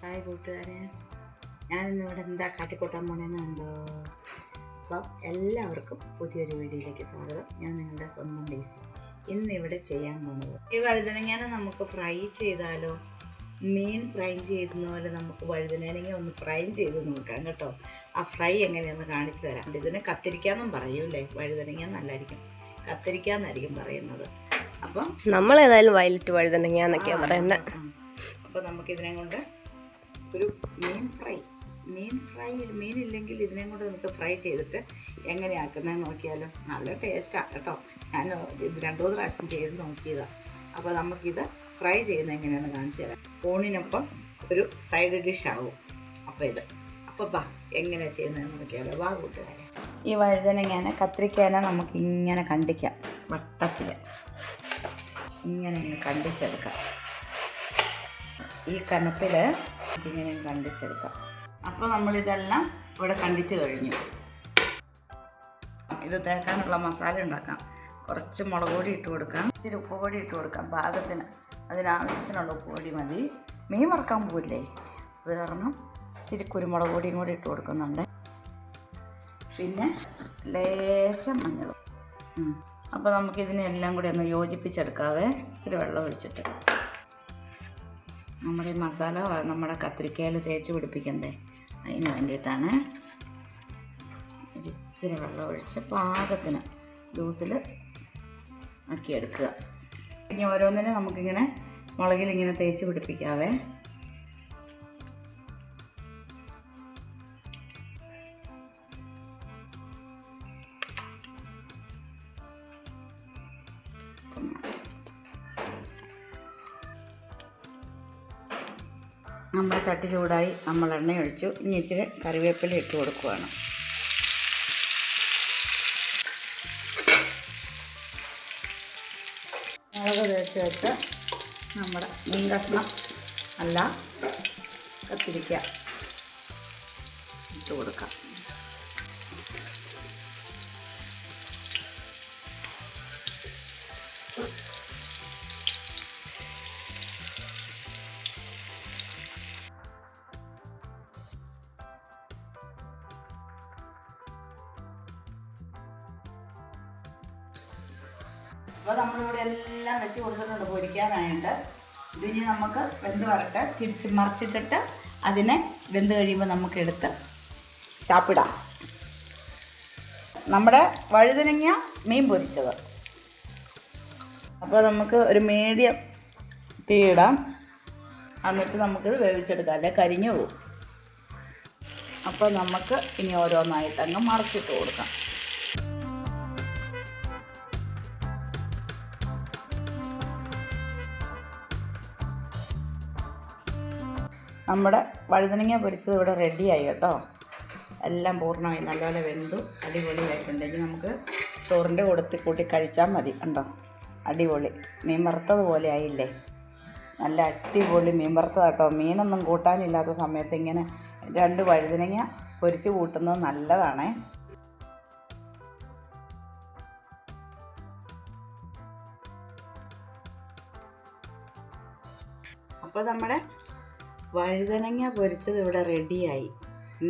Hi കൂട്ടുകാരെ, ഞാനിന്നിവിടെ എന്താ കാട്ടിക്കൂട്ടാൻ പോണേന്ന് കണ്ടോ? അപ്പം എല്ലാവർക്കും പുതിയൊരു വീഡിയോയിലേക്ക് സ്വാഗതം. ഞാൻ നിങ്ങളുടെ സ്വന്തം ഡേസി. ഇന്നിവിടെ ചെയ്യാൻ പോകുന്നത് ഈ വഴുതനങ്ങ നമുക്ക് ഫ്രൈ ചെയ്താലോ? മീൻ ഫ്രൈ ചെയ്യുന്ന പോലെ നമുക്ക് വഴുതനങ്ങ ഒന്ന് ഫ്രൈ ചെയ്ത് നോക്കാം കേട്ടോ. ആ ഫ്രൈ എങ്ങനെയാണെന്ന് കാണിച്ചു തരാം. ഇതിനെ കത്തിരിക്കാന്നും പറയൂല്ലേ, വഴുതനങ്ങ നല്ലായിരിക്കും, കത്തിരിക്കാന്നായിരിക്കും പറയുന്നത്. അപ്പം നമ്മളേതായാലും വയലറ്റ് വഴുതനങ്ങ എന്നൊക്കെയാണ് പറയുന്നത്. അപ്പോൾ നമുക്കിതിനെ കൊണ്ട് ഒരു മീനില്ലെങ്കിൽ ഇതിനെ കൊണ്ട് നമുക്ക് ഫ്രൈ ചെയ്തിട്ട് എങ്ങനെയാക്കുന്നതെന്ന് നോക്കിയാലും നല്ല ടേസ്റ്റാണ് കേട്ടോ. ഞാൻ ഇത് 2-3 പ്രാവശ്യം ചെയ്ത് നോക്കിയതാണ്. അപ്പോൾ നമുക്കിത് ഫ്രൈ ചെയ്യുന്നത് എങ്ങനെയാണെന്ന് കാണിച്ചു തരാം. ഊണിനൊപ്പം ഒരു സൈഡ് ഡിഷ് ആവും. അപ്പോൾ എങ്ങനെയാണ് ചെയ്യുന്നതെന്ന് നോക്കിയാലോ. കൂട്ടുകാരെ, ഈ വഴുതനങ്ങനെ കത്തിരിക്കാനെ നമുക്ക് ഇങ്ങനെ കണ്ടിക്കാം. വട്ടത്തിൽ ഇങ്ങനെ കണ്ടിച്ചെടുക്കാം. ഈ കനത്തിൽ ഇങ്ങനെ കണ്ടിച്ചെടുക്കാം. അപ്പോൾ നമ്മളിതെല്ലാം ഇവിടെ കണ്ടിച്ച് കഴിഞ്ഞു. ഇത് തേക്കാനുള്ള മസാല ഉണ്ടാക്കാം. കുറച്ച് മുളക് പൊടി ഇട്ട് കൊടുക്കാം, ഇച്ചിരി ഉപ്പ് പൊടി ഇട്ട് കൊടുക്കാം പാകത്തിന്. അതിനാവശ്യത്തിനുള്ള ഉപ്പ് പൊടി മതി. മീൻ വറുക്കാൻ പോവില്ലേ, അത് കാരണം ഇച്ചിരി കുരുമുളക് പൊടിയും കൂടി ഇട്ട് കൊടുക്കുന്നുണ്ട്. പിന്നെ ലേശം മഞ്ഞളും. അപ്പോൾ നമുക്കിതിനെല്ലാം കൂടി ഒന്ന് യോജിപ്പിച്ചെടുക്കാവേ. ഇച്ചിരി വെള്ളം ഒഴിച്ചിട്ട് നമ്മുടെ ഈ മസാല നമ്മുടെ കത്തിരിക്കയിൽ തേച്ച് പിടിപ്പിക്കണ്ടേ, അതിന് വേണ്ടിയിട്ടാണ്. ഇച്ചിരി വെള്ളം ഒഴിച്ച് പാകത്തിന് ജ്യൂസിൽ ആക്കിയെടുക്കുക. ഇനി ഓരോന്നിനെ നമുക്കിങ്ങനെ മുളകിലിങ്ങനെ തേച്ച് പിടിപ്പിക്കാവേ. നമ്മുടെ ചട്ടി ചൂടായി, നമ്മൾ എണ്ണ ഒഴിച്ചു. ഇനി ഇച്ചിരി കറിവേപ്പില ഇട്ട് കൊടുക്കുകയാണ്. മുളക് തേച്ച് വെച്ച് നമ്മുടെ മീൻ കഷ്ണം അല്ല കത്തിരിക്ക ഇട്ട് കൊടുക്കാം. അപ്പോൾ നമ്മളിവിടെ എല്ലാം വെച്ച് കൊടുത്തിട്ടുണ്ട് പൊരിക്കാനായിട്ട്. ഇതിനി നമുക്ക് വെന്ത് വരട്ടെ. തിരിച്ച് മറിച്ചിട്ടിട്ട് അതിനെ വെന്ത് കഴിയുമ്പോൾ നമുക്കെടുത്ത് ചാപ്പിടാം. നമ്മുടെ വഴുതനങ്ങ മീൻ പൊരിച്ചത്. അപ്പോൾ നമുക്ക് ഒരു മീഡിയം തീ ഇടാം. എന്നിട്ട് നമുക്കിത് വേവിച്ചെടുക്കാം, അല്ലെ കരിഞ്ഞു പോകും. അപ്പോൾ നമുക്ക് ഇനി ഓരോന്നായിട്ടങ്ങ് മറിച്ചിട്ട് കൊടുക്കാം. നമ്മുടെ വഴുതനങ്ങ പൊരിച്ചത് ഇവിടെ റെഡിയായി കേട്ടോ. എല്ലാം പൂർണ്ണമായി നല്ലപോലെ വെന്തു അടിപൊളിയായിട്ടുണ്ടെങ്കിൽ നമുക്ക് ചോറിൻ്റെ കൂട്ടി കഴിച്ചാൽ മതി. കണ്ടോ, അടിപൊളി മീൻ വറുത്തതുപോലെ ആയില്ലേ. നല്ല അടിപൊളി മീൻ വറുത്തത് കേട്ടോ. മീനൊന്നും കൂട്ടാനില്ലാത്ത സമയത്ത് ഇങ്ങനെ 2 വഴുതനങ്ങ പൊരിച്ച് കൂട്ടുന്നത് നല്ലതാണേ. അപ്പോൾ നമ്മുടെ വഴുതനങ്ങ പൊരിച്ചത് ഇവിടെ റെഡിയായി.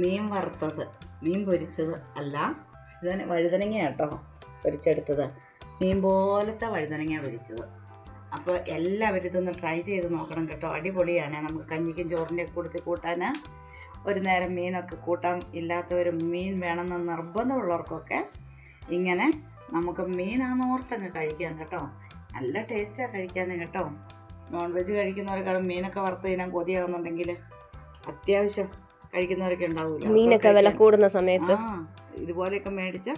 മീൻ വറുത്തത്, മീൻ പൊരിച്ചത് അല്ല, ഇത് വഴുതനങ്ങ കേട്ടോ പൊരിച്ചെടുത്തത്. മീൻ പോലത്തെ വഴുതനങ്ങ പൊരിച്ചത്. അപ്പോൾ എല്ലാവരും ഇതൊന്ന് ട്രൈ ചെയ്ത് നോക്കണം കേട്ടോ. അടിപൊളിയാണ്. നമുക്ക് കഞ്ഞിക്കും ചോറിൻ്റെ കൂട്ടത്തിൽ കൂട്ടാൻ, ഒരു നേരം മീനൊക്കെ കൂട്ടാൻ ഇല്ലാത്തവർ, മീൻ വേണമെന്ന് നിർബന്ധമുള്ളവർക്കൊക്കെ ഇങ്ങനെ നമുക്ക് മീനാന്നോർത്തങ്ങ് കഴിക്കാം കേട്ടോ. നല്ല ടേസ്റ്റാണ് കഴിക്കാൻ കേട്ടോ. നോൺ വെജ് കഴിക്കുന്നവർക്കാളും മീനൊക്കെ വറുത്ത് തിന്നാൻ കൊതിയാകുന്നുണ്ടെങ്കിൽ അത്യാവശ്യം കഴിക്കുന്നവരൊക്കെ ഉണ്ടാവില്ല. മീനൊക്കെ വില കൂടുന്ന സമയത്ത് ഇതുപോലെയൊക്കെ മേടിച്ച്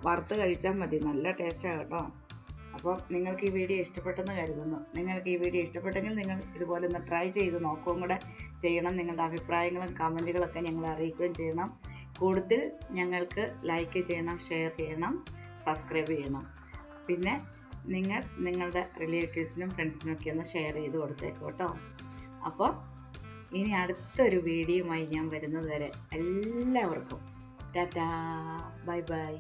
വറുത്ത് കഴിച്ചാൽ മതി. നല്ല ടേസ്റ്റാണ് കേട്ടോ. അപ്പോൾ നിങ്ങൾക്ക് ഈ വീഡിയോ ഇഷ്ടപ്പെട്ടെന്ന് കരുതുന്നു. നിങ്ങൾക്ക് ഈ വീഡിയോ ഇഷ്ടപ്പെട്ടെങ്കിൽ നിങ്ങൾ ഇതുപോലെ ഒന്ന് ട്രൈ ചെയ്ത് നോക്കുകയും കൂടെ ചെയ്യണം. നിങ്ങളുടെ അഭിപ്രായങ്ങളും കമൻറ്റുകളൊക്കെ ഞങ്ങളെ അറിയിക്കുകയും ചെയ്യണം. കൂടുതൽ ഞങ്ങൾക്ക് ലൈക്ക് ചെയ്യണം, ഷെയർ ചെയ്യണം, സബ്സ്ക്രൈബ് ചെയ്യണം. പിന്നെ നിങ്ങളുടെ റിലേറ്റീവ്സിനും ഫ്രണ്ട്സിനൊക്കെ ഒന്ന് ഷെയർ ചെയ്ത് കൊടുത്തേക്കും കേട്ടോ. അപ്പോൾ ഇനി അടുത്തൊരു വീഡിയോയുമായി ഞാൻ വരുന്നത് വരെ എല്ലാവർക്കും ടാറ്റാ, ബൈ ബൈ.